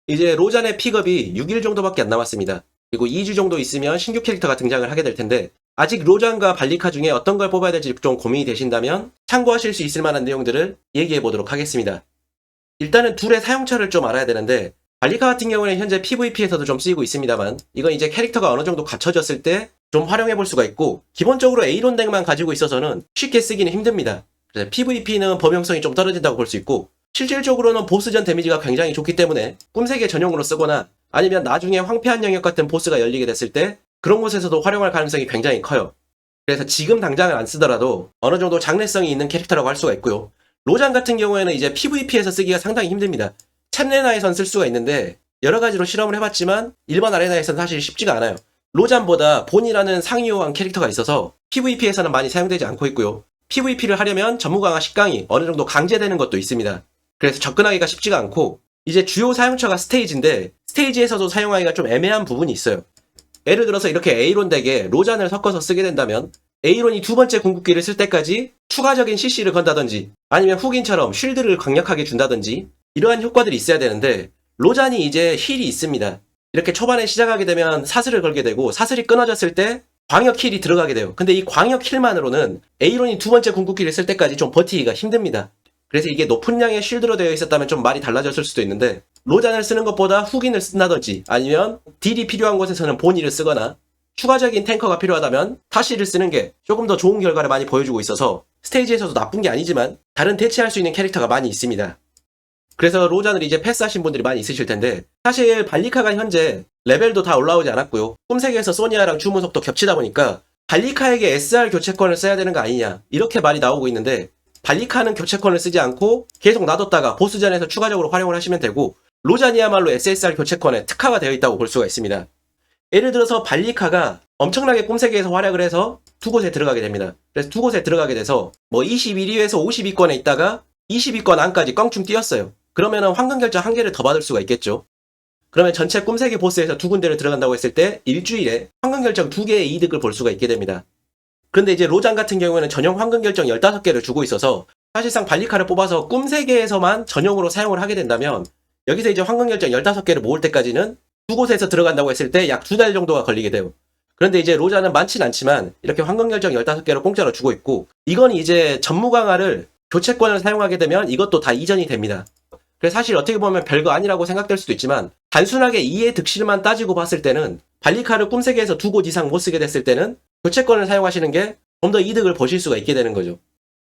이제 로잔의 픽업이 6일 정도밖에 안 남았습니다. 그리고 2주 정도 있으면 신규 캐릭터가 등장을 하게 될 텐데 아직 로잔과 발리카 중에 어떤 걸 뽑아야 될지 좀 고민이 되신다면 참고하실 수 있을 만한 내용들을 얘기해 보도록 하겠습니다. 일단은 둘의 사용처를 좀 알아야 되는데 발리카 같은 경우는 현재 PVP에서도 좀 쓰이고 있습니다만 이건 이제 캐릭터가 어느 정도 갖춰졌을 때 좀 활용해 볼 수가 있고 기본적으로 에이론 덱만 가지고 있어서는 쉽게 쓰기는 힘듭니다. 그래서 PVP는 범용성이 좀 떨어진다고 볼 수 있고 실질적으로는 보스전 데미지가 굉장히 좋기 때문에 꿈세계 전용으로 쓰거나 아니면 나중에 황폐한 영역 같은 보스가 열리게 됐을 때 그런 곳에서도 활용할 가능성이 굉장히 커요. 그래서 지금 당장은 안 쓰더라도 어느 정도 장래성이 있는 캐릭터라고 할 수가 있고요. 로잔 같은 경우에는 이제 PVP에서 쓰기가 상당히 힘듭니다. 챔레나에선 쓸 수가 있는데 여러 가지로 실험을 해봤지만 일반 아레나에서는 사실 쉽지가 않아요. 로잔보다 본이라는 상위호환 캐릭터가 있어서 PVP에서는 많이 사용되지 않고 있고요. PVP를 하려면 전무강화 10강이 어느 정도 강제되는 것도 있습니다. 그래서 접근하기가 쉽지가 않고 이제 주요 사용처가 스테이지인데 스테이지에서도 사용하기가 좀 애매한 부분이 있어요. 예를 들어서 이렇게 에이론 덱에 로잔을 섞어서 쓰게 된다면 에이론이 두 번째 궁극기를 쓸 때까지 추가적인 CC를 건다든지 아니면 훅인처럼 쉴드를 강력하게 준다든지 이러한 효과들이 있어야 되는데 로잔이 이제 힐이 있습니다. 이렇게 초반에 시작하게 되면 사슬을 걸게 되고 사슬이 끊어졌을 때 광역 힐이 들어가게 돼요. 근데 이 광역 힐만으로는 에이론이 두 번째 궁극기를 쓸 때까지 좀 버티기가 힘듭니다. 그래서 이게 높은 양의 쉴드로 되어 있었다면 좀 말이 달라졌을 수도 있는데 로잔을 쓰는 것보다 훅인을 쓴다든지 아니면 딜이 필요한 곳에서는 본인을 쓰거나 추가적인 탱커가 필요하다면 타시를 쓰는 게 조금 더 좋은 결과를 많이 보여주고 있어서 스테이지에서도 나쁜 게 아니지만 다른 대체할 수 있는 캐릭터가 많이 있습니다. 그래서 로잔을 이제 패스하신 분들이 많이 있으실 텐데 사실 발리카가 현재 레벨도 다 올라오지 않았고요. 꿈세계에서 소니아랑 주문속도 겹치다 보니까 발리카에게 SR 교체권을 써야 되는 거 아니냐 이렇게 말이 나오고 있는데 발리카는 교체권을 쓰지 않고 계속 놔뒀다가 보스전에서 추가적으로 활용을 하시면 되고 로잔이야말로 SSR 교체권에 특화가 되어 있다고 볼 수가 있습니다. 예를 들어서 발리카가 엄청나게 꿈세계에서 활약을 해서 두 곳에 들어가게 됩니다. 그래서 두 곳에 들어가게 돼서 뭐 21위에서 52권에 있다가 20위권 안까지 껑충 뛰었어요. 그러면은 황금 결정 한 개를 더 받을 수가 있겠죠. 그러면 전체 꿈세계 보스에서 두 군데를 들어간다고 했을 때 일주일에 황금 결정 2개의 이득을 볼 수가 있게 됩니다. 그런데 이제 로잔 같은 경우에는 전용 황금 결정 15개를 주고 있어서 사실상 발리카를 뽑아서 꿈세계에서만 전용으로 사용을 하게 된다면 여기서 이제 황금 결정 15개를 모을 때까지는 두 곳에서 들어간다고 했을 때 약 2달 정도가 걸리게 돼요. 그런데 이제 로잔은 많진 않지만 이렇게 황금 결정 15개를 공짜로 주고 있고 이건 이제 전무 강화를 교체권을 사용하게 되면 이것도 다 이전이 됩니다. 그래서 사실 어떻게 보면 별거 아니라고 생각될 수도 있지만 단순하게 이해 득실만 따지고 봤을 때는 발리카를 꿈세계에서 두 곳 이상 못 쓰게 됐을 때는 교체권을 사용하시는 게 좀 더 이득을 보실 수가 있게 되는 거죠.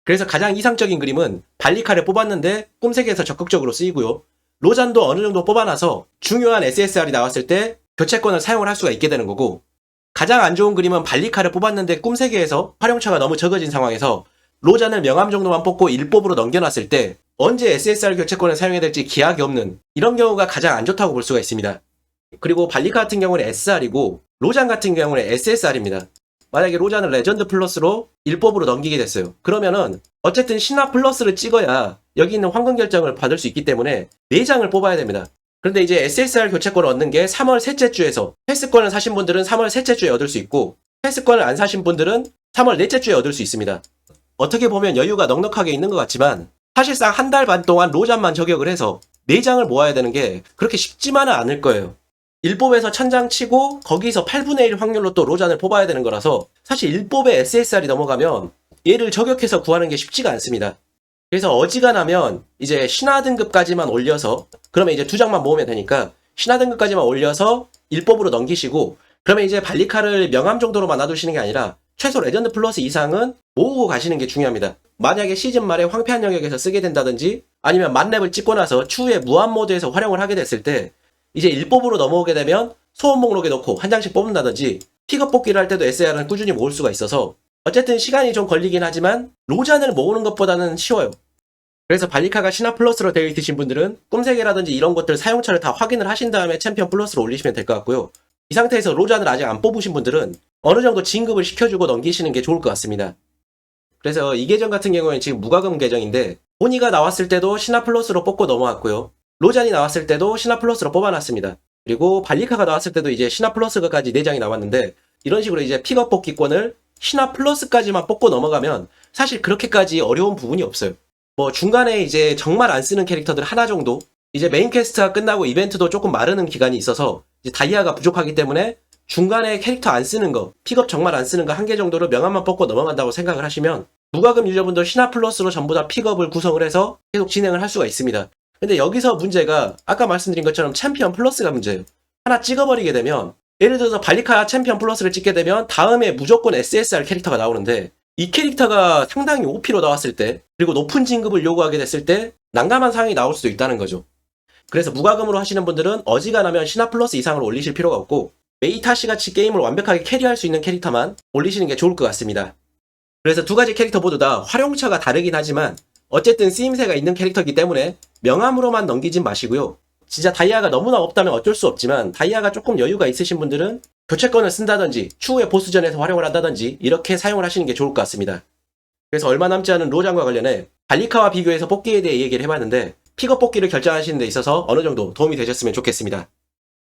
그래서 가장 이상적인 그림은 발리카를 뽑았는데 꿈세계에서 적극적으로 쓰이고요. 로잔도 어느 정도 뽑아놔서 중요한 SSR이 나왔을 때 교체권을 사용을 할 수가 있게 되는 거고 가장 안 좋은 그림은 발리카를 뽑았는데 꿈세계에서 활용처가 너무 적어진 상황에서 로잔을 명함 정도만 뽑고 일법으로 넘겨놨을 때 언제 SSR 교체권을 사용해야 될지 기약이 없는 이런 경우가 가장 안 좋다고 볼 수가 있습니다. 그리고 발리카 같은 경우는 SR이고 로잔 같은 경우는 SSR입니다. 만약에 로잔을 레전드 플러스로 일법으로 넘기게 됐어요. 그러면은 어쨌든 신화 플러스를 찍어야 여기 있는 황금 결정을 받을 수 있기 때문에 4장을 뽑아야 됩니다. 그런데 이제 SSR 교체권을 얻는 게 3월 셋째 주에서 패스권을 사신 분들은 3월 셋째 주에 얻을 수 있고 패스권을 안 사신 분들은 3월 넷째 주에 얻을 수 있습니다. 어떻게 보면 여유가 넉넉하게 있는 것 같지만 사실상 한 달 반 동안 로잔만 저격을 해서 4장을 모아야 되는 게 그렇게 쉽지만은 않을 거예요. 일법에서 1000장 치고 거기서 8분의 1 확률로 또 로잔을 뽑아야 되는 거라서 사실 일법에 SSR이 넘어가면 얘를 저격해서 구하는 게 쉽지가 않습니다. 그래서 어지간하면 이제 신화 등급까지만 올려서 그러면 이제 2장만 모으면 되니까 신화 등급까지만 올려서 일법으로 넘기시고 그러면 이제 발리카를 명함 정도로만 놔두시는 게 아니라 최소 레전드 플러스 이상은 모으고 가시는 게 중요합니다. 만약에 시즌 말에 황폐한 영역에서 쓰게 된다든지 아니면 만렙을 찍고 나서 추후에 무한 모드에서 활용을 하게 됐을 때 이제 일법으로 넘어오게 되면 소원 목록에 넣고 한 장씩 뽑는다든지 픽업 뽑기를 할 때도 SR은 꾸준히 모을 수가 있어서 어쨌든 시간이 좀 걸리긴 하지만 로잔을 모으는 것보다는 쉬워요. 그래서 발리카가 신화 플러스로 되어 있으신 분들은 꿈세계라든지 이런 것들 사용처를 다 확인을 하신 다음에 챔피언 플러스로 올리시면 될 것 같고요. 이 상태에서 로잔을 아직 안 뽑으신 분들은 어느 정도 진급을 시켜주고 넘기시는 게 좋을 것 같습니다. 그래서 이 계정 같은 경우에는 지금 무과금 계정인데 보니가 나왔을 때도 신화 플러스로 뽑고 넘어왔고요. 로잔이 나왔을 때도 신화 플러스로 뽑아놨습니다. 그리고 발리카가 나왔을 때도 이제 신화 플러스까지 4장이 나왔는데 이런 식으로 이제 픽업 뽑기권을 신화 플러스까지만 뽑고 넘어가면 사실 그렇게까지 어려운 부분이 없어요. 뭐 중간에 이제 정말 안 쓰는 캐릭터들 하나 정도 이제 메인 퀘스트가 끝나고 이벤트도 조금 마르는 기간이 있어서 이제 다이아가 부족하기 때문에 중간에 캐릭터 안 쓰는 거, 픽업 정말 안 쓰는 거 한 개 정도로 명함만 뽑고 넘어간다고 생각을 하시면 무과금 유저분들 신화 플러스로 전부 다 픽업을 구성을 해서 계속 진행을 할 수가 있습니다. 근데 여기서 문제가 아까 말씀드린 것처럼 챔피언 플러스가 문제예요. 하나 찍어버리게 되면 예를 들어서 발리카 챔피언 플러스를 찍게 되면 다음에 무조건 SSR 캐릭터가 나오는데 이 캐릭터가 상당히 OP로 나왔을 때 그리고 높은 진급을 요구하게 됐을 때 난감한 상황이 나올 수도 있다는 거죠. 그래서 무과금으로 하시는 분들은 어지간하면 신화 플러스 이상으로 올리실 필요가 없고 메이타시 같이 게임을 완벽하게 캐리할 수 있는 캐릭터만 올리시는 게 좋을 것 같습니다. 그래서 두 가지 캐릭터 모두 다 활용처가 다르긴 하지만 어쨌든 쓰임새가 있는 캐릭터이기 때문에 명함으로만 넘기진 마시고요. 진짜 다이아가 너무나 없다면 어쩔 수 없지만 다이아가 조금 여유가 있으신 분들은 교체권을 쓴다든지 추후에 보스전에서 활용을 한다든지 이렇게 사용을 하시는 게 좋을 것 같습니다. 그래서 얼마 남지 않은 로장과 관련해 발리카와 비교해서 뽑기에 대해 얘기를 해봤는데 픽업 뽑기를 결정하시는 데 있어서 어느 정도 도움이 되셨으면 좋겠습니다.